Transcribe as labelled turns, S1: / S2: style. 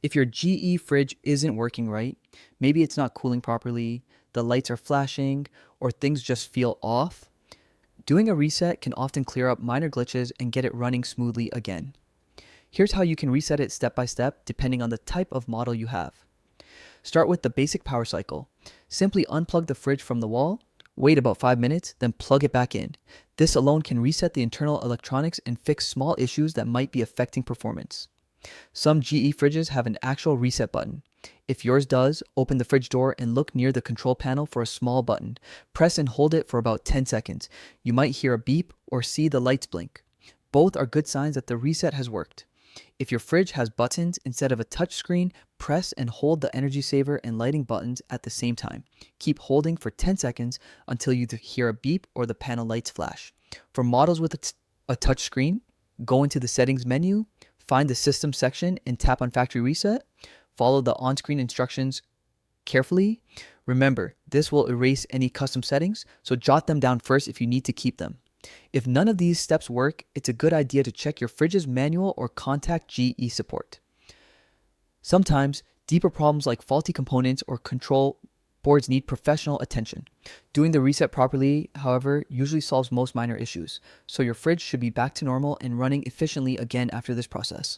S1: If your GE fridge isn't working right, maybe it's not cooling properly, the lights are flashing, or things just feel off, doing a reset can often clear up minor glitches and get it running smoothly again. Here's how you can reset it step by step depending on the type of model you have. Start with the basic power cycle. Simply unplug the fridge from the wall, wait about 5 minutes, then plug it back in. This alone can reset the internal electronics and fix small issues that might be affecting performance. Some GE fridges have an actual reset button. If yours does, open the fridge door and look near the control panel for a small button. Press and hold it for about 10 seconds. You might hear a beep or see the lights blink. Both are good signs that the reset has worked. If your fridge has buttons instead of a touch screen, press and hold the energy saver and lighting buttons at the same time. Keep holding for 10 seconds until you hear a beep or the panel lights flash. For models with a touch screen, go into the settings menu, find the system section and tap on factory reset. Follow the on-screen instructions carefully. Remember, this will erase any custom settings, so jot them down first if you need to keep them. If none of these steps work, it's a good idea to check your fridge's manual or contact GE support. Sometimes, deeper problems like faulty components or control boards need professional attention. Doing the reset properly, however, usually solves most minor issues, so your fridge should be back to normal and running efficiently again after this process.